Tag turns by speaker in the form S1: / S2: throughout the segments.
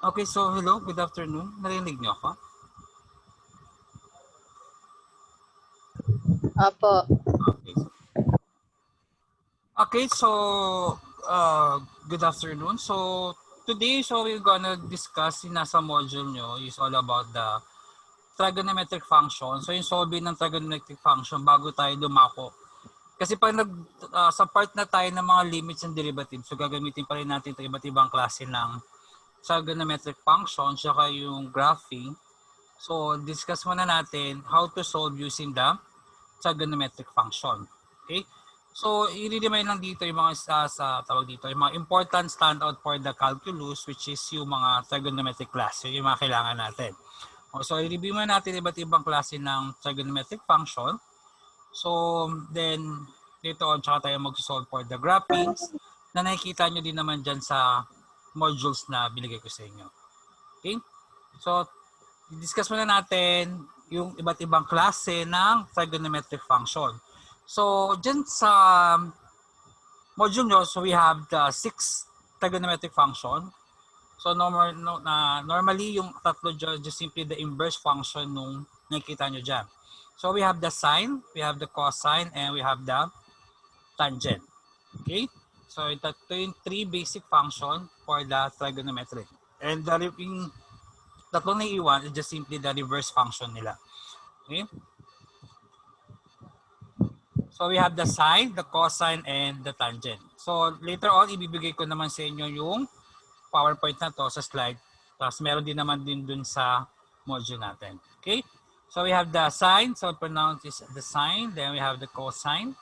S1: Okay, so hello, good afternoon. Narinig niyo ako?
S2: Opo.
S1: Okay, so good afternoon. So today, we're gonna discuss yung nasa module nyo is all about the trigonometric function. So yung solving ng trigonometric function bago tayo dumako. Kasi pag sa part na tayo ng mga limits and derivatives, so gagamitin pa rin natin ito iba't ibang klase ng trigonometric function, saka yung graphing. So discuss muna natin how to solve using the trigonometric function. Okay? So, i-remind lang dito yung mga yung mga important standout for the calculus, which is yung mga trigonometric class, yung mga kailangan natin. So, i-review muna natin iba't ibang klase ng trigonometric function. So, then, dito on, tsaka tayo mag-solve for the graphings na nakikita nyo din naman dyan sa modules na binigay ko sa inyo. Okay? So, i-discuss muna natin yung iba't ibang klase ng trigonometric function. So, dyan sa module nyo, so we have the 6 trigonometric function. So, normally, yung tatlo dyan, just simply the inverse function nung nakikita nyo dyan. So, we have the sine, we have the cosine, and we have the tangent. Okay? So, ito yung 3 basic function for the trigonometric. And yung tatlong naiiwan is just simply the reverse function nila. Okay? So we have the sine, the cosine, and the tangent. So later on, ibibigay ko naman sa inyo yung PowerPoint na to sa slide. Tapos meron din naman din dun sa module natin. Okay? So we have the sine, so pronounced is the sine. Then we have the cosine,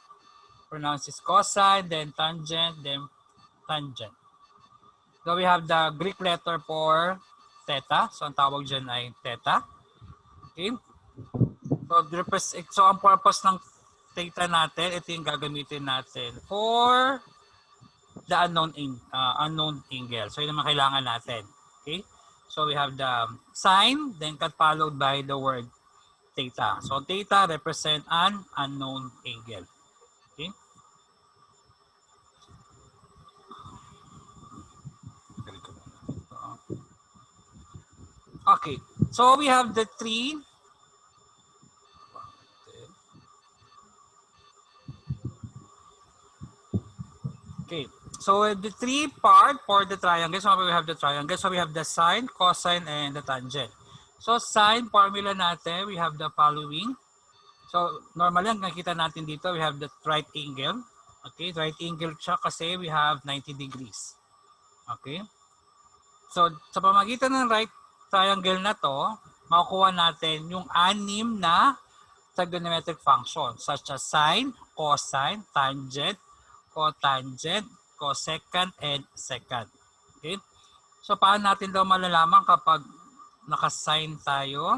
S1: pronounced is cosine. Then tangent, then tangent. So we have the Greek letter for theta. So ang tawag dyan ay theta. Okay? So ang purpose ng theta natin, ito yung gagamitin natin for the unknown angle. So yun naman kailangan natin. Okay? So we have the sine, then followed by the word theta. So theta represent an unknown angle. Okay? Okay. So we have the three. Okay. So the three part for the triangle. So we have the triangle. So we have the sine, cosine, and the tangent. So sine formula natin, we have the following. So normally ang nakita natin dito, we have the right angle. Okay, right angle siya kasi we have 90 degrees. Okay. So sa pamagitan ng right triangle na to, makukuha natin yung 6 na trigonometric function such as sine, cosine, tangent, cotangent, cosecant, and secant. Okay? So paano natin daw malalaman kapag naka-sine tayo?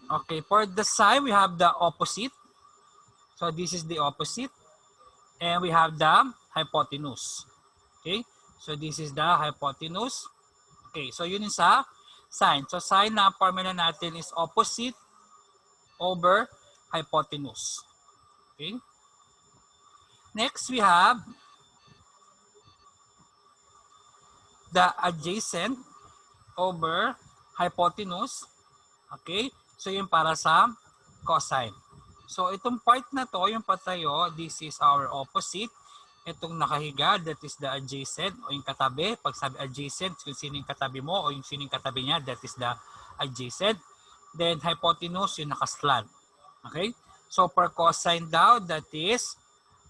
S1: Okay, for the sine, we have the opposite. So this is the opposite. And we have the hypotenuse. Okay? So this is the hypotenuse. Okay, so yun sa sine. So sine na formula natin is opposite over hypotenuse. Okay? Next, we have the adjacent over hypotenuse. Okay? So yun para sa cosine. So itong part na to, yung patayo, this is our opposite. Itong nakahiga, that is the adjacent o yung katabi. Pag sabi adjacent, kung sino yung katabi mo o yung sino yung katabi niya, that is the adjacent. Then hypotenuse, yung nakaslant. Okay? So per cosine daw, that is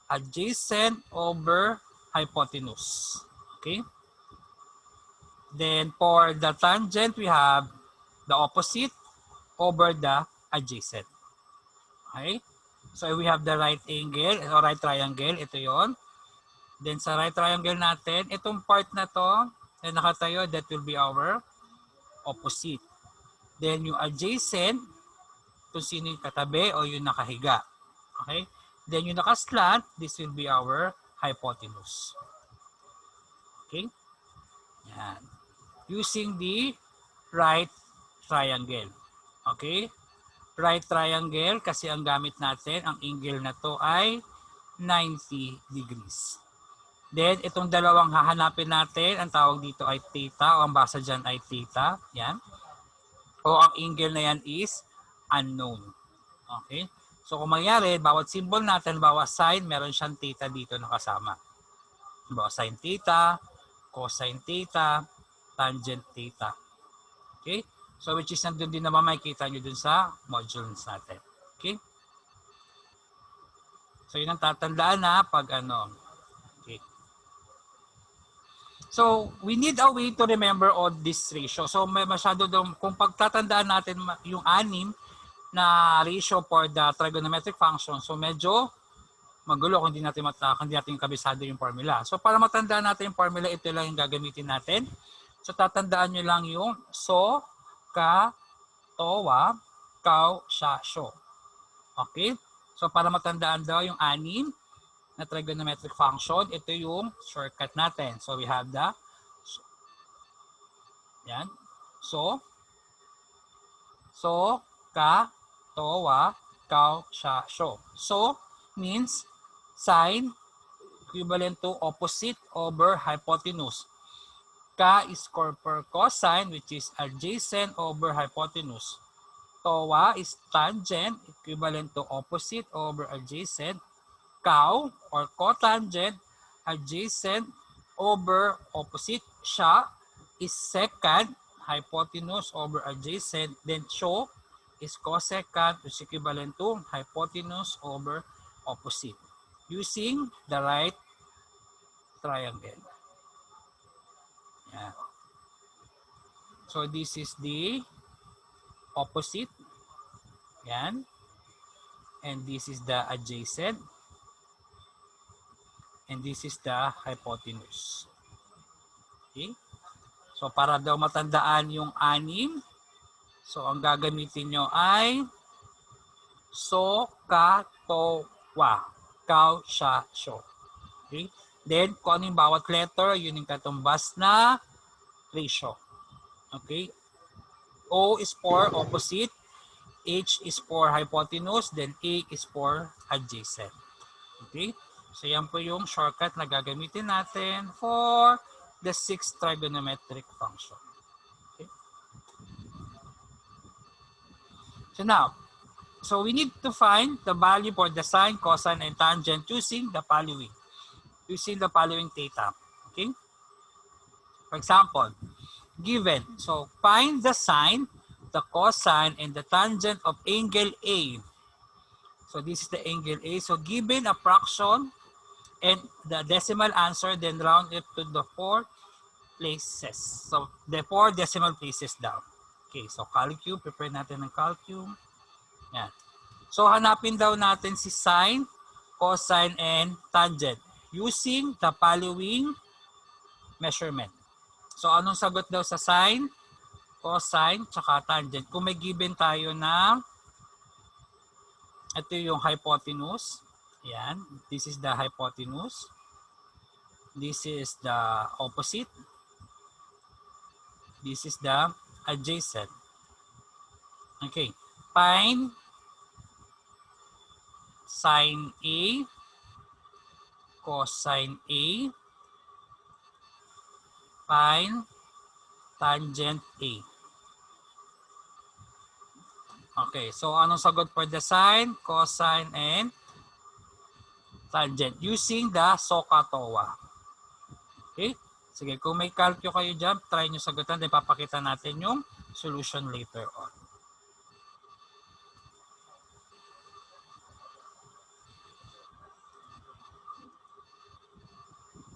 S1: adjacent over hypotenuse. Okay? Then for the tangent, we have the opposite over the adjacent. Okay? So we have the right angle or right triangle. Ito yon. Then sa right triangle natin, itong part na to na nakatayo, that will be our opposite. Then yung adjacent, kung sino yung katabi o yung nakahiga. Okay? Then yung nakaslant, this will be our hypotenuse. Okay? Yan. Using the right triangle. Okay? Right triangle kasi ang gamit natin, ang angle na to ay 90 degrees. Then, itong dalawang hahanapin natin, ang tawag dito ay theta, o ang basa dyan ay theta. Yan. O ang angle na yan is unknown. Okay? So, kung mangyari, bawat symbol natin, bawat sign, meron siyang theta dito na kasama. Bawat sin theta, cosine theta, tangent theta. Okay? So, which is nandun din naman makikita nyo dun sa modules natin. Okay? So, yun ang tatandaan na pag ano. Okay. So, we need a way to remember all this ratio. So, may masyado daw, kung pagtatandaan natin yung 6 na ratio for the trigonometric function, so medyo magulo kung hindi natin kabisado yung formula. So, para matandaan natin yung formula, ito lang yung gagamitin natin. So, tatandaan nyo lang yung so, ka, towa, kaw, sya, syo. Okay? So, para matandaan daw yung 6 na trigonometric function, ito yung shortcut natin. So, we have the yan. So, ka, towa, kaw, sya, syo. So, means sine equivalent to opposite over hypotenuse. Ka is per cosine, which is adjacent over hypotenuse. Towa is tangent equivalent to opposite over adjacent. Kaw or cotangent adjacent over opposite. Sya is secant hypotenuse over adjacent. Then syo is cosecant, which is equivalent to hypotenuse over opposite. Using the right triangle. Yeah. So this is the opposite. Yan. And this is the adjacent. And this is the hypotenuse. Okay? So para daw matandaan yung 6, so ang gagamitin nyo ay so, ka, to, wa. Kaw, sya, syo. Okay? Then, kung ano yung bawat letter, yun yung katumbas na ratio. Okay? O is for opposite, H is for hypotenuse, then A is for adjacent. Okay? So, yan po yung shortcut na gagamitin natin for the 6th trigonometric function. Okay? So, now, so we need to find the value for the sine, cosine, and tangent using the following. Using the following theta. Okay? For example, given. So, find the sine, the cosine, and the tangent of angle A. So, this is the angle A. So, given a fraction and the decimal answer, then round it to the 4 places. So, the 4 decimal places down. Okay, so calculus. Prepare natin ng calculus. Yan. So, hanapin daw natin si sine, cosine, and tangent using the following measurement. So, anong sagot daw sa sine, cosine, tsaka tangent? Kung may given tayo na ito yung hypotenuse. Yan. This is the hypotenuse. This is the opposite. This is the adjacent. Okay. Find sine A, cosine A, find tangent A. Okay, so anong sagot for the sine, cosine, and tangent using the SOHCAHTOA. Okay? Sige, kung may calculus kayo dyan, try nyo sagutan, then papakita natin yung solution later on.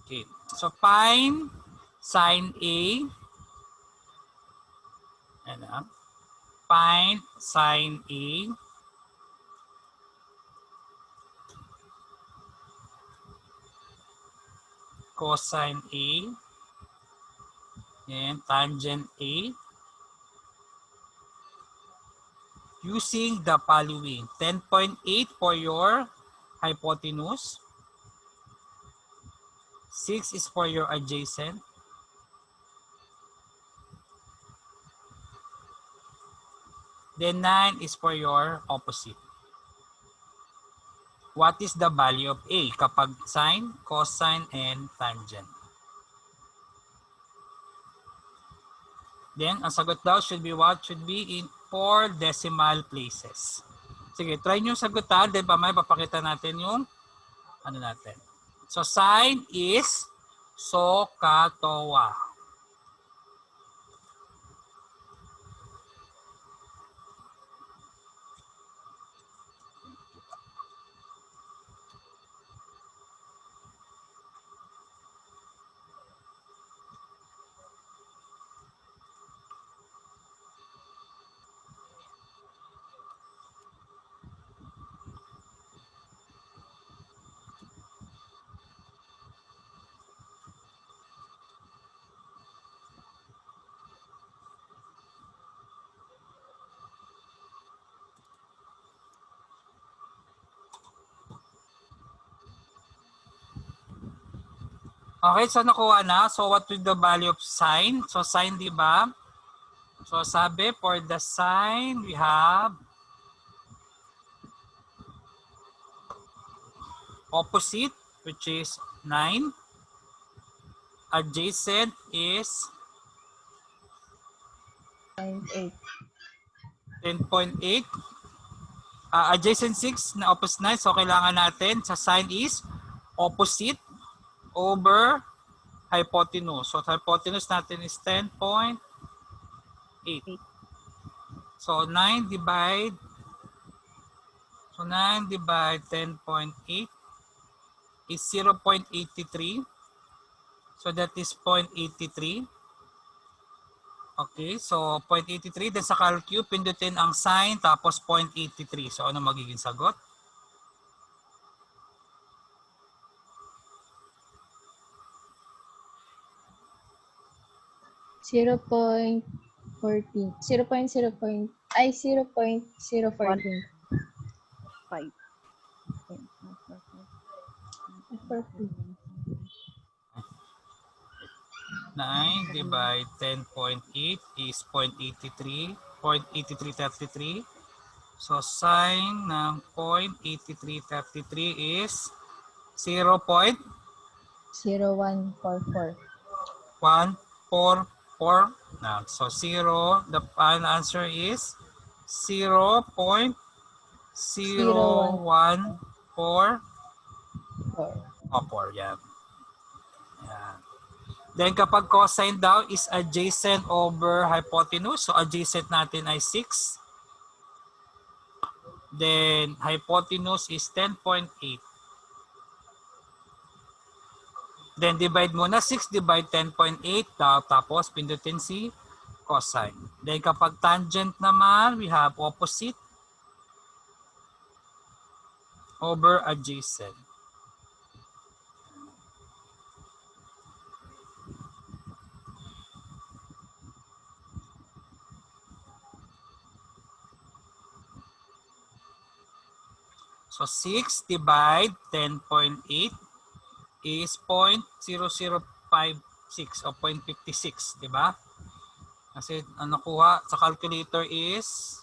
S1: Okay, so find sine A, and find sine A, cosine A, and tangent A using the following. 10.8 for your hypotenuse, 6 is for your adjacent, then 9 is for your opposite. What is the value of A kapag sine, cosine, and tangent? Then, ang sagot daw should be what? Should be in 4 decimal places. Sige, try nyo sagutan. Then, pamaya papakita natin yung ano natin. So, sine is SOHCAHTOA. Okay, so nakuha na. So, what is the value of sine? So, sine, di ba? So, sabi, for the sine, we have opposite, which is 9. Adjacent is 10.8. Adjacent 6 na opposite 9. So, kailangan natin sa sine is opposite over hypotenuse. So, hypotenuse natin is 10.8. So, 9 divide 10.8 is 0.83. So, that is 0.83. Okay, so 0.83. Then sa calcu, pindutin ang sine tapos 0.83. So, ano magiging sagot?
S2: Zero point 0.014.
S3: 5.
S1: 9 divide 10.8 is 0.83. 0.8333. So, sine ng 0.8333 is 0.144.
S2: 0144.
S1: So, 0. The final answer is 0.0144. Yan. Yan. Then kapag cosine daw is adjacent over hypotenuse. So adjacent natin ay 6. Then hypotenuse is 10.8. Then divide muna 6 divide 10.8. Tapos pindutin si cosine. Then kapag tangent naman, we have opposite over adjacent. So 6 divide 10.8 is 0.0056 o 0.56, di ba? Kasi ang nakuha sa calculator is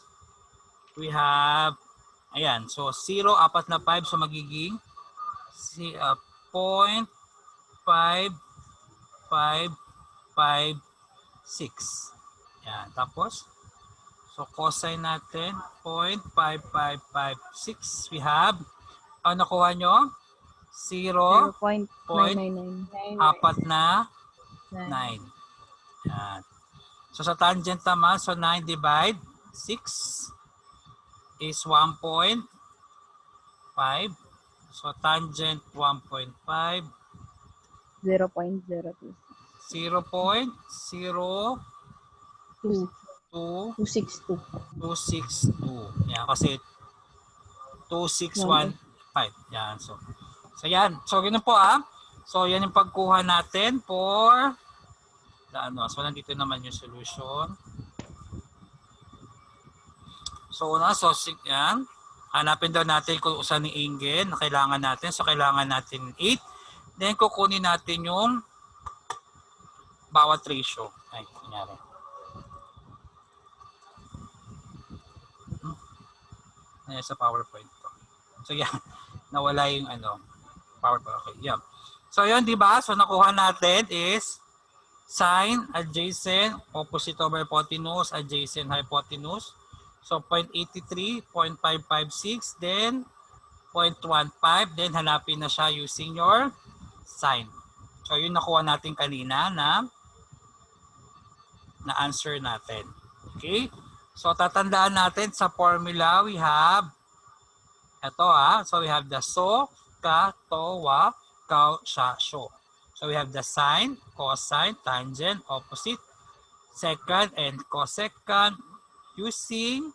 S1: we have, ayan, so 0, 4 na 5, so magiging 0.5556. Yan, tapos so cosine natin 0.5556. We have, ano nakuha nyo?
S3: 0.999.
S1: 4 na 9. Yan. So sa tangent naman, so 9 divide 6 is 1.5. So tangent 1.5.
S3: 0.026.
S2: 262.
S1: 262. Yan, kasi 2615. Yan. So yan. So ganun po So yan yung pagkuha natin for so nandito naman yung solution. So yan. Hanapin daw natin kung saan ni angle na kailangan natin. So kailangan natin 8. Then kukunin natin yung bawat ratio. Ay, kunyari. Ayan sa PowerPoint ko. So yan. Nawala yung power bar. Okay, yeah. So yun, di ba? So nakuha natin is sine, adjacent, opposite over hypotenuse, adjacent, hypotenuse. So 0.83, 0.556, then 0.15, then hanapin na siya using your sine. So yun nakuha natin kanina na answer natin. Okay? So tatandaan natin sa formula we have so we have the so, ka, to, wa, kaw, sha, sho. So we have the sine, cosine, tangent, opposite, secant, and cosecant using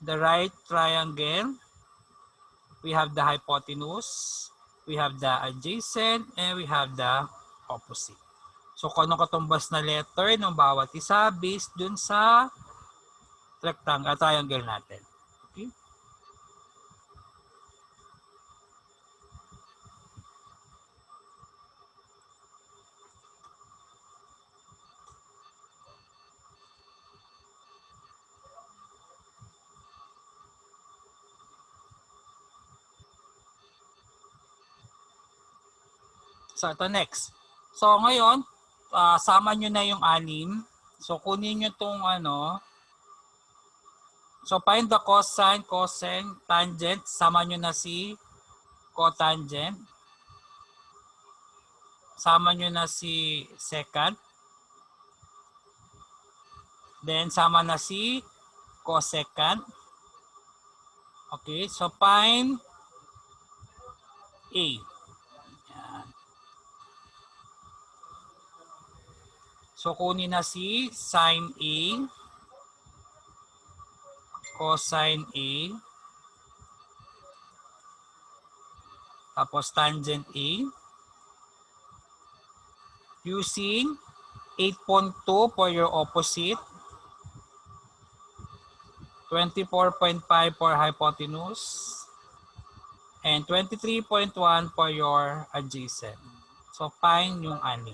S1: the right triangle. We have the hypotenuse, we have the adjacent, and we have the opposite. So kung anong katumbas na letter ng bawat isa based dun sa triangle natin. Okay? So ito next. So ngayon, sama nyo na yung 6. So kunin nyo itong so find the cosine, cosine, tangent. Sama nyo na si cotangent. Sama nyo na si secant. Then sama na si cosecant. Okay, so find A. Yan. So kunin na si sine A, cosine A, tapos tangent A, using 8.2 for your opposite, 24.5 for hypotenuse, and 23.1 for your adjacent. So find yung 6.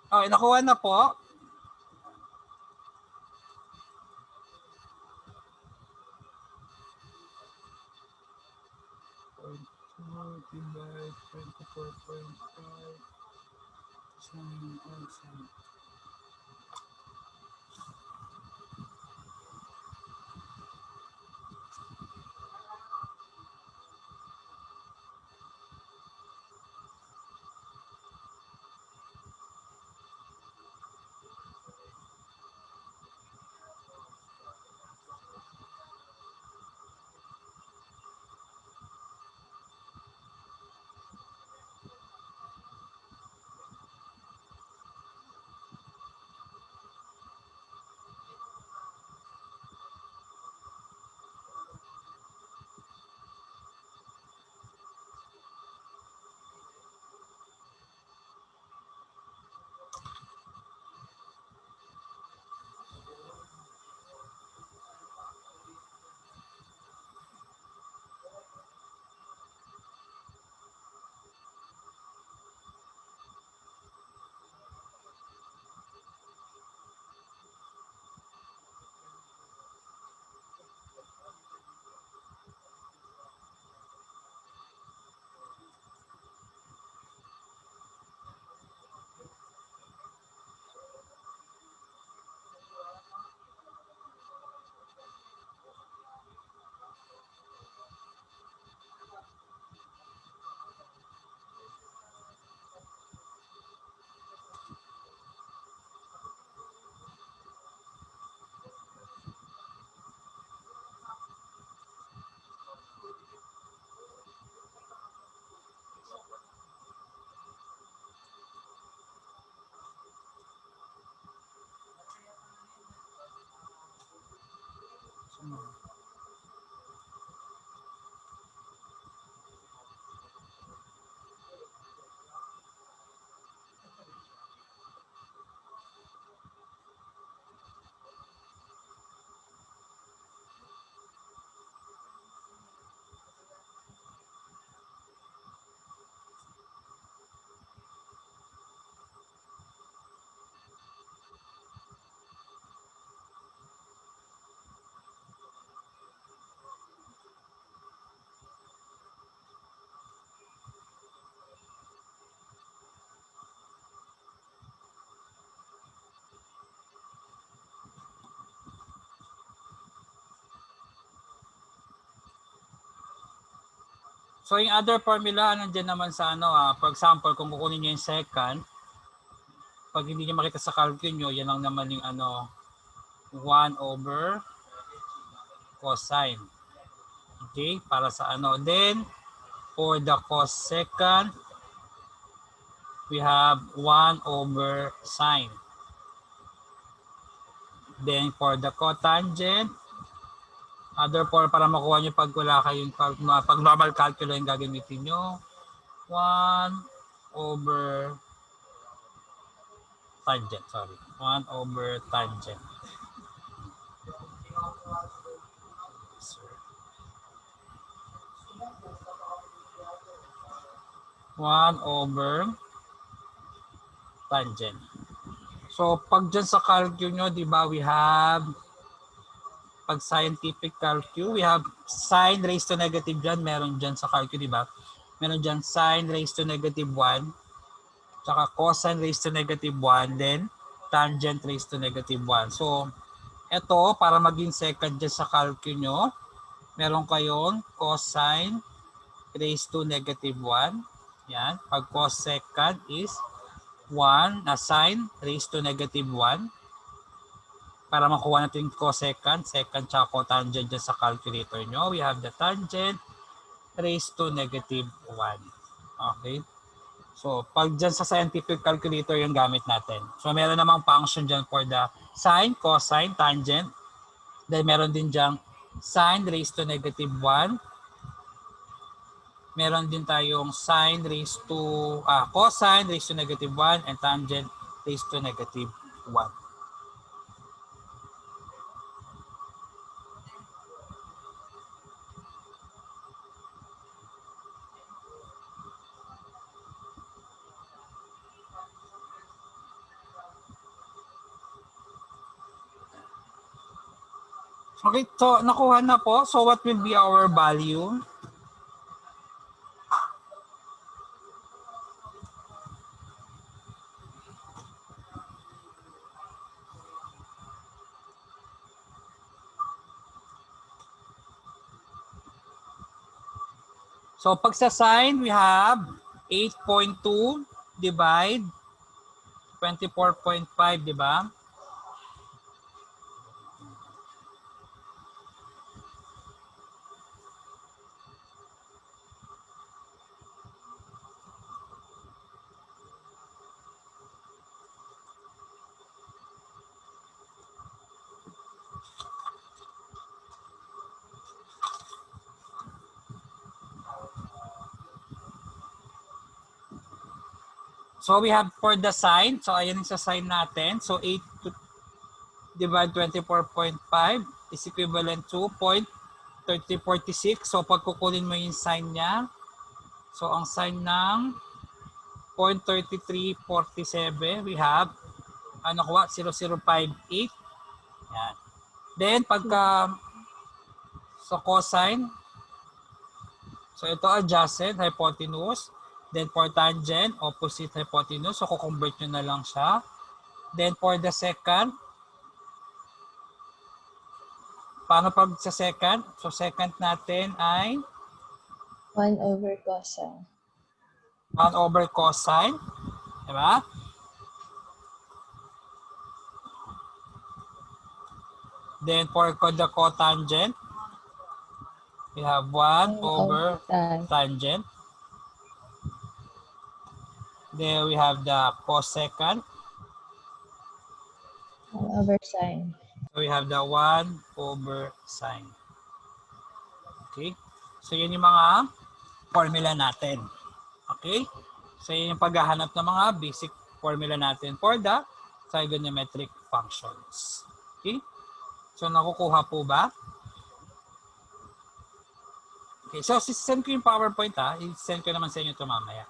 S1: Okay, nakuha na po. Divide 24.5 sine and sine. So yung other formula, nandiyan naman sa ano, for example, kung kukunin nyo yung second, pag hindi nyo makita sa calcul nyo, yan lang naman yung ano, 1 over cosine. Okay, para sa ano. Then, for the cosecant, we have 1 over sine. Then, for the cotangent, other for para makuha nyo pag wala kayong, pag normal calculus yung gagamitin nyo, 1 over tangent, sorry. 1 over tangent. 1 over tangent. So, pag dyan sa calculus nyo, di ba, we have, pag scientific calculus, we have sine raised to negative dyan. Meron dyan sa calculus, di ba? Meron dyan sine raised to negative 1, tsaka cosine raised to negative 1, then tangent raised to negative 1. So, ito, para maging second dyan sa calculus nyo, meron kayong cosine raised to negative 1. Yan. Pag cosecant is 1 na sine raised to negative 1. Para makuha natin yung cosecant, secant, tsaka cotangent dyan sa calculator nyo, we have the tangent raised to negative 1. Okay? So, pag dyan sa scientific calculator yung gamit natin. So, meron namang function dyan for the sine, cosine, tangent. Then, meron din dyan sine raised to negative 1. Meron din tayong sine raised to, cosine raised to negative 1 and tangent raised to negative 1. Okay, so nakuha na po. So what will be our value? So pag sa sine, we have 8.2 divide 24.5, di ba? So we have for the sine, so ayan yung sa sine natin. So 8 to divide 24.5 is equivalent to 0.3046. So pag kukunin mo yung sine niya, so ang sine ng 0.3347, we have, ano kuha, 0058. Yan. Then pagka sa cosine, so ito adjacent, hypotenuse. Then for tangent, opposite hypotenuse. So kukonvert nyo na lang siya. Then for the second, paano pag sa second? So second natin ay
S2: 1 over cosine.
S1: 1 over cosine. Diba? Then for the cotangent, we have 1 over tangent. Then we have the cosecant.
S2: 1 over sine.
S1: So we have the 1 over sine. Okay? So yun yung mga formula natin. Okay? So yun yung paghahanap ng mga basic formula natin for the trigonometric functions. Okay? So nakukuha po ba? Okay, so send ko yung PowerPoint ha. I-send ko naman sa inyo ito mamaya.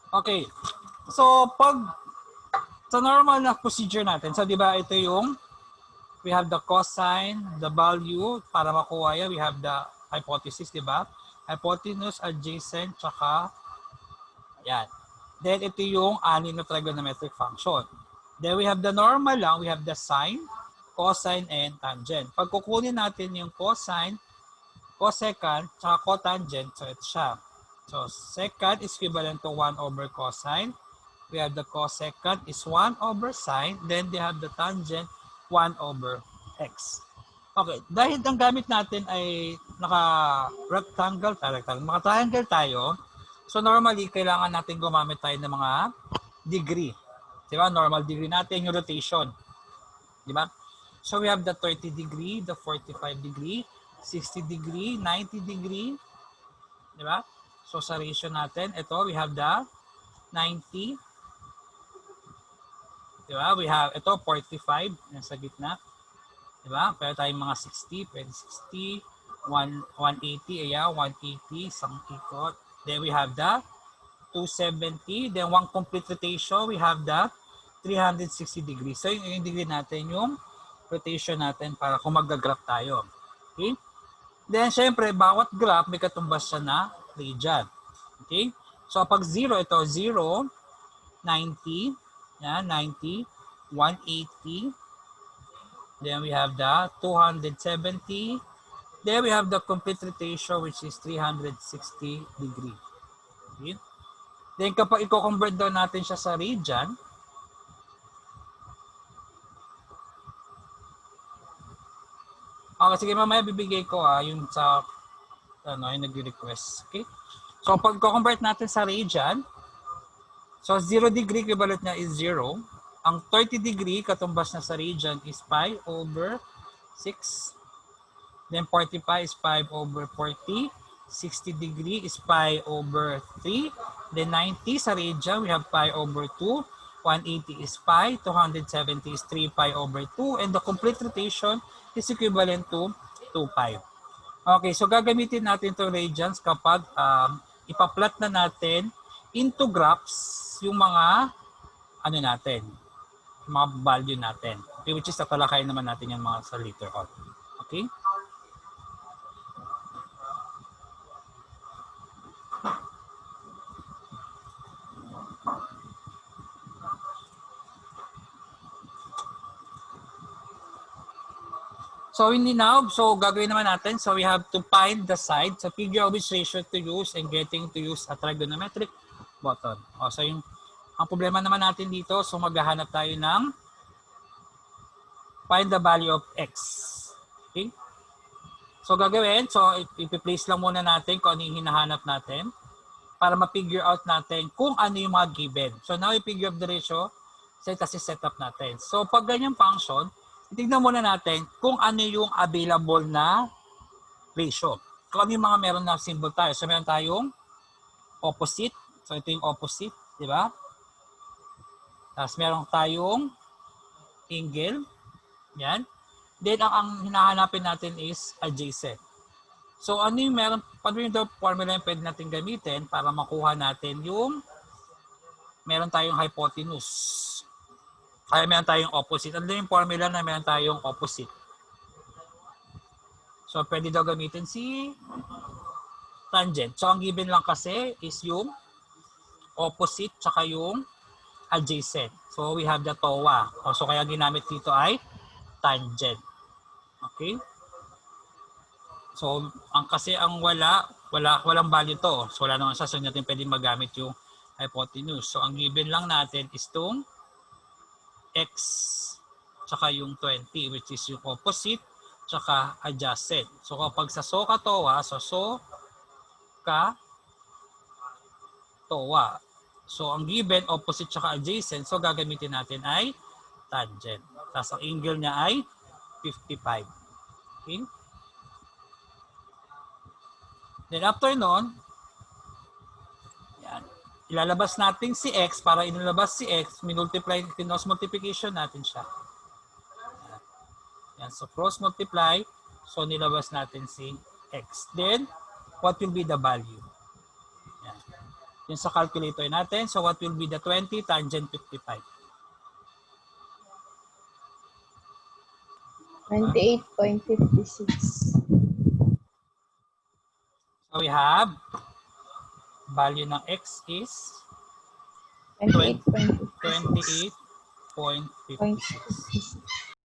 S1: Okay. So pag sa normal na procedure natin, so di ba ito yung we have the cosine, the value para makuha yan, we have the hypothesis, di ba? Hypotenuse, adjacent, tsaka yan. Then ito yung anim na trigonometric function. Then we have the normal lang, we have the sine, cosine, and tangent. Pag kukunin natin yung cosine, cosecant, tsaka cotangent, so ito siya. So secant is equivalent to 1 over cosine. We have the cosecant is 1 over sine. Then they have the tangent 1 over x. Okay, dahil ang gamit natin ay naka-rectangle, naka-triangle tayo, so normally kailangan natin gumamit tayo ng mga degree. Diba? Normal degree natin yung rotation. Diba? So we have the 30 degree, the 45 degree, 60 degree, 90 degree. Diba? So sa ratio natin, ito we have the 90. Diba? We have ito 45 nasa gitna. Diba? Pwede tayong mga 60, pwede 60, 180, ayan, 180, isang ikot. Then we have the 270. Then one complete rotation, we have the 360 degrees. So yung degree natin, yung rotation natin para kung mag-graph tayo. Okay? Then syempre, bawat graph may katumbas siya na radian. Okay? So pag 0, ito 0, 90, yan, 90, 180, then we have the 270, then we have the complete rotation which is 360 degree. Okay? Then kapag i-convert daw natin siya sa radian, okay, sige mamaya bibigay ko yung sa yung nag-request. Okay? So pag i-convert natin sa radian, so 0 degree equivalent niya is 0. Ang 30 degree katumbas na sa radian is pi over 6. Then 45 is 5 over 40. 60 degree is pi over 3. Then 90 sa radian, we have pi over 2. 180 is pi. 270 is 3 pi over 2. And the complete rotation is equivalent to 25. Okay, so gagamitin natin itong radians kapag ipa-plot na natin into graphs yung mga ano natin, yung mga value natin. Okay, which is tatalakayin naman natin yung mga sa later on. Okay? So gagawin naman natin. So we have to find the side. So figure out which ratio to use and getting to use a trigonometric button. So ang problema naman natin dito, so maghahanap tayo ng find the value of x. Okay? So gagawin, so ipi-place lang muna natin kung ano yung hinahanap natin para ma-figure out natin kung ano yung mga given. So now i-figure out the ratio, kasi set up natin. So pag ganyang function, itignan muna natin kung ano yung available na ratio. Kung ano yung mga meron na symbol tayo. So meron tayong opposite. So ito yung opposite, di ba? Tapos meron tayong angle. Yan. Then ang hinahanapin natin is adjacent. So ano yung meron, paano yung formula yung pwede natin gamitin para makuha natin yung meron tayong hypotenuse. Kaya meron tayong opposite. Ano yung formula na meron tayong opposite? So, pwede daw gamitin si tangent. So, ang given lang kasi is yung opposite tsaka yung adjacent. So, we have the TOA. So, kaya ginamit dito ay tangent. Okay? So, ang walang value to. So, wala naman siya. So, natin pwede magamit yung hypotenuse. So, ang given lang natin is itong x tsaka yung 20 which is yung opposite tsaka adjacent. So kapag sa SOHCA TOA, so SOHCA TOA. So ang given opposite tsaka adjacent, so gagamitin natin ay tangent. Tapos ang angle niya ay 55. Okay? Then after nun, yan, ilalabas natin si x. Para inilabas si x, cross multiplication natin siya. Yan, so cross multiply, so nilabas natin si x. Then, what will be the value? Yan. Yung sa calculator natin, so what will be the 20 tangent 55?
S2: 28.56.
S1: So we have value ng x is
S2: 28.56.
S1: 28.56.